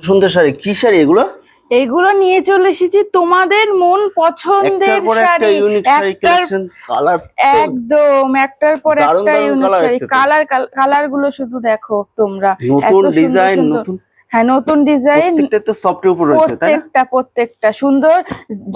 সুন্দর শাড়ি, কি শাড়ি এগুলো? এইগুলো নিয়ে চলে এসেছি তোমাদের মন পছন্দের শাড়ি, একদম একটার পর একটা ইউনিক শাড়ি। কালার গুলো শুধু দেখো তোমরা, নতুন ডিজাইন, নতুন হ্যাঁ নতুন ডিজাইন, প্রত্যেকটা তো সফটের উপর রয়েছে তাই না? প্রত্যেকটা সুন্দর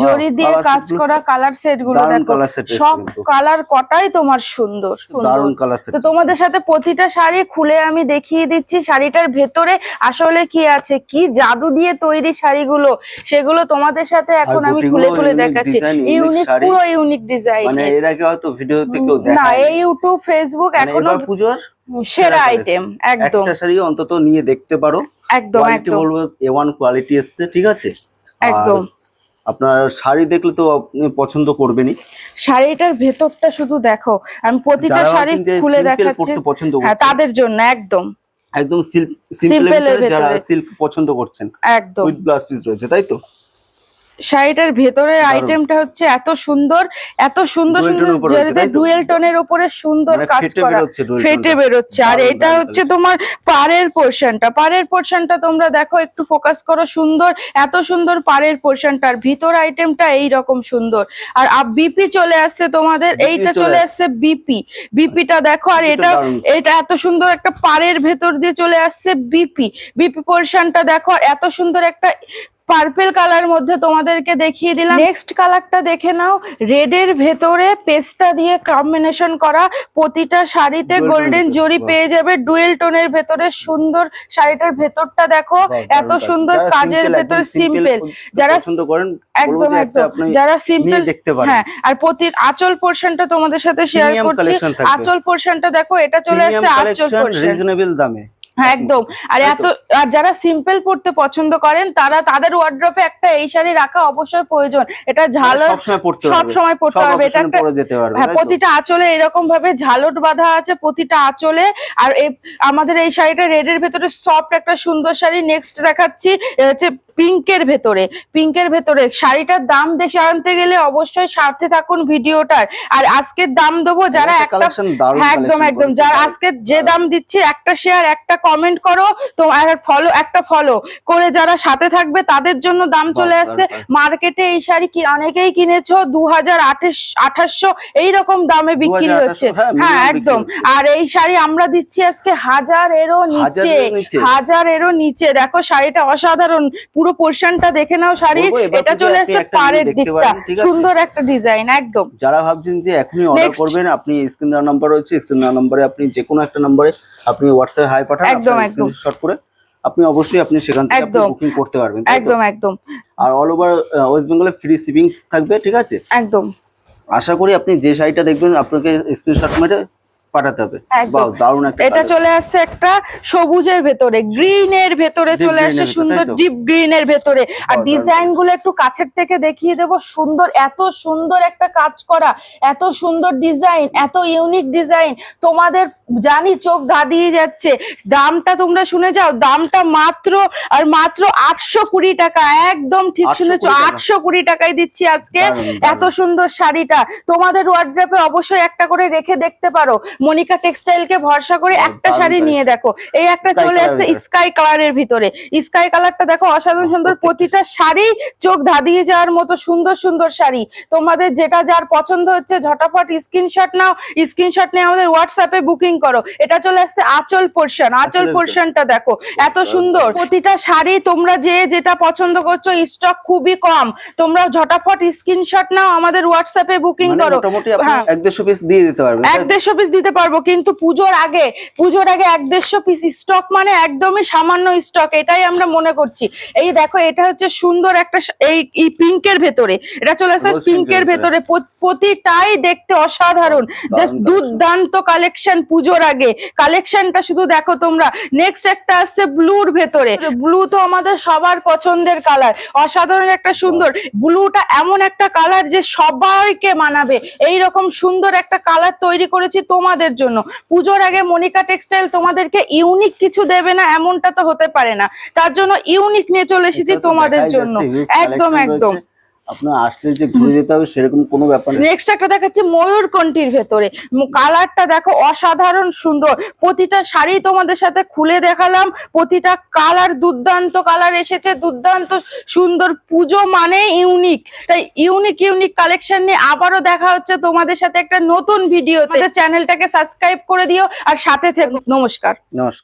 জরি দিয়ে কাজ করা কালার সেট গুলো দেখো, সব কালার কটাই তোমার সুন্দর দারুণ কালার সেট। তো তোমাদের সাথে প্রতিটা শাড়ি খুলে আমি দেখিয়ে দিচ্ছি শাড়িটার ভেতরে আসলে কি আছে, কি জাদু দিয়ে তৈরি শাড়িগুলো, সেগুলো তোমাদের সাথে এখন আমি খুলে খুলে দেখাচ্ছি। ইউনিক, পুরো ইউনিক ডিজাইন, মানে এর আগে হয়তো ভিডিওতে কেউ দেখায়নি না, এই ইউটিউব ফেসবুক এখনো পূজোর সেরা আইটেম। একদম একটা শাড়ি অন্তত নিয়ে দেখতে পারো, একদম একদম বলবো A1 কোয়ালিটি এসছে, ঠিক আছে? একদম আপনার শাড়ি দেখলে তো আপনি পছন্দ করবেনই। শাড়িটার ভেতরটা শুধু দেখো, আমি প্রতিটা শাড়ি খুলে দেখাচ্ছি তাদের জন্য, একদম একদম সিম্পলের ভিতরে যারা সিল্ক পছন্দ করছেন, একদম উইথ ব্লাউজ পিস রয়েছে, তাই তো? শাড়িটার ভেতরের আইটেমটা হচ্ছে এত সুন্দর, এত সুন্দর সুন্দর ডুয়েল টোনের উপরে সুন্দর কাজ করা, ফেটে বেরোচ্ছে। আর এটা হচ্ছে তোমার পাড়ের পোরশনটা তোমরা দেখো, একটু ফোকাস করো, সুন্দর, এত সুন্দর পাড়ের পোরশনটার ভিতর আইটেমটা এই রকম সুন্দর। আর বিপি চলে আসছে তোমাদের, এইটা চলে আসছে বিপিটা দেখো। আর এটা এত সুন্দর একটা পাড়ের ভেতর দিয়ে চলে আসছে বিপি পোরশনটা দেখো, এত সুন্দর একটা পার্পল কালার মধ্যে তোমাদেরকে দেখিয়ে দিলাম। নেক্সট কালারটা দেখে নাও, রেড এর ভেতরে পেস্টা দিয়ে কম্বিনেশন করা, প্রতিটা শাড়িতে গোল্ডেন জরি পেয়ে যাবে, ডুয়েল টোনের ভেতরে সুন্দর। শাড়িটার ভেতরটা দেখো, এত সুন্দর কাজের ভেতরে সিম্পল, যারা পছন্দ করেন একদম একদম, যারা সিম্পল দেখতে পারেন। হ্যাঁ, আর প্রতির আঁচল পোরশনটা তোমাদের সাথে শেয়ার করছি। আঁচল পোরশনটা দেখো, এটা চলে আসছে আঁচল পোরশন রিজনেবল দামে, একদম। আর যারা সিম্পল পড়তে পছন্দ করেন তারা, তাদের ওয়ার্ড্রপে একটা এই শাড়ি রাখা অবশ্যই প্রয়োজন। এটা ঝালর সব সময় পড়তে হবে, এটা একটা প্রতিটা আঁচলে এরকম ভাবে ঝালট বাঁধা আছে প্রতিটা আঁচলে। আর আমাদের এই শাড়িটা রেড এর ভেতরে সফট একটা সুন্দর শাড়ি। নেক্সট দেখাচ্ছি হচ্ছে পিঙ্কের ভেতরে শাড়িটার দাম দেখে আনতে গেলে অবশ্যই সাথে থাকুন ভিডিওটার। আর আজকের দাম দেবো, যারা একদম একদম, যারা আজকে যে দাম দিচ্ছি, একটা শেয়ার, একটা কমেন্ট করো তো, একটা ফলো করে যারা সাথে থাকবে তাদের জন্য দাম চলে আসছে। মার্কেটে এই শাড়ি কি অনেকেই কিনেছো 2000-2800 এইরকম দামে বিক্রি হচ্ছে, হ্যাঁ একদম। আর এই শাড়ি আমরা দিচ্ছি আজকে 1000-এরও নিচে। দেখো শাড়িটা অসাধারণ, পুরো পোরশনটা দেখে নাও শাড়ি। এটা চলে আসছে পাড়ের দিকটা, সুন্দর একটা ডিজাইন। একদম, যারা ভাবছেন যে এখনই অর্ডার করবেন, আপনি স্ক্রিন দেওয়া নাম্বার রয়েছে, স্ক্রিন দেওয়া নম্বরে আপনি যে কোনো একটা নম্বরে আপনি হোয়াটসঅ্যাপে হাই পাঠান, স্ক্রিনশট করে আপনি অবশ্যই আপনি সেখান থেকে আপনি বুকিং করতে পারবেন, একদম একদম। আর অল ওভার ওয়েস্ট বেঙ্গলে ফ্রি শিপিং থাকবে, ঠিক আছে? একদম। আশা করি আপনি যে শাড়িটা দেখবেন আপনাকে স্ক্রিনশট মেরে পাঠাতে হবে। বাহ, দারুণ একটা। এটা চলে আসছে একটা সবুজের ভেতরে, গ্রিনের ভেতরে চলে আসছে, সুন্দর ডিপ গ্রিনের ভেতরে। আর ডিজাইন গুলো একটু কাছের থেকে দেখিয়ে দেবো, সুন্দর, এত সুন্দর একটা কাজ করা, এত সুন্দর ডিজাইন, এত ইউনিক ডিজাইন, তোমাদের জানি চোখ ধাঁধিয়ে যাচ্ছে। দামটা তোমরা শুনে যাও, দামটা মাত্র 820 টাকা, একদম ঠিক শুনেছো, 820 টাকায় দিচ্ছি আজকে এত সুন্দর শাড়িটা। তোমাদের ওয়ার্ড্রপে অবশ্যই একটা করে রেখে দেখতে পারো। মনিকা টেক্সটাইল কে ভরসা করে একটা শাড়ি নিয়ে দেখো, এই একটা চলে আসছে স্কাই কালারের ভিতরে। স্কাই কালারটা দেখো, অসাধারণ সুন্দর, প্রতিটা শাড়ি চোখ ধাঁধিয়ে যাওয়ার মতো সুন্দর সুন্দর শাড়ি। তোমাদের যেটা যার পছন্দ হচ্ছে ঝটাফট স্ক্রিনশট নাও, স্ক্রিনশট নিয়ে আমাদের হোয়াটসঅ্যাপে বুকিং করো। এটা চলে আসছে আঁচল পোরশনটা দেখো, এত সুন্দর প্রতিটা শাড়ি। তোমরা যেটা পছন্দ করছো, স্টক খুবই কম, তোমরা ঝটাফট স্ক্রিনশট নাও, আমাদের হোয়াটসঅ্যাপে বুকিং করো। 150 পিস দিয়ে দিতে পারবে, 150 পিস দিতে পারবো, কিন্তু পুজোর আগে 150 পিস স্টক মানে একদমই সামান্য স্টক, এটাই আমরা মনে করছি। এই দেখো, এটা হচ্ছে সুন্দর একটা, এই পিঙ্কের ভেতরে, এটা চলে আসছে পিঙ্কের ভেতরে, প্রতিটাই দেখতে অসাধারণ, জাস্ট দুর্দান্ত কালেকশন পুজোর আগে। কালেকশনটা শুধু দেখো তোমরা। নেক্সট একটা আসছে ব্লুর ভেতরে, ব্লু তো আমাদের সবার পছন্দের কালার, অসাধারণ একটা সুন্দর ব্লুটা, এমন একটা কালার যে সবাইকে মানাবে, এইরকম সুন্দর একটা কালার তৈরি করেছি তোমাদের জন্য। পুজোর আগে মনিকা টেক্সটাইল তোমাদেরকে ইউনিক কিছু দেবে না এমনটা তো হতে পারে না, তার জন্য ইউনিক নিয়ে চলে এসেছি তোমাদের জন্য। একদম একদম, আপনার আসলে যে ঘুরে যেতে হবে সেরকম কোনো ব্যাপার নেই। নেক্সট একটা দেখাচ্ছি ময়ূরকণ্ঠীর ভেতরে, কালারটা দেখো অসাধারণ সুন্দর। প্রতিটা শাড়ি তোমাদের সাথে খুলে দেখালাম, প্রতিটা কালার দুর্দান্ত কালার এসেছে, দুর্দান্ত সুন্দর। পুজো মানে ইউনিক, তাই ইউনিক ইউনিক কালেকশন নিয়ে আবারও দেখা হচ্ছে তোমাদের সাথে একটা নতুন ভিডিওতে। চ্যানেলটাকে সাবস্ক্রাইব করে দিও আর সাথে থেকো। নমস্কার। নমস্কার।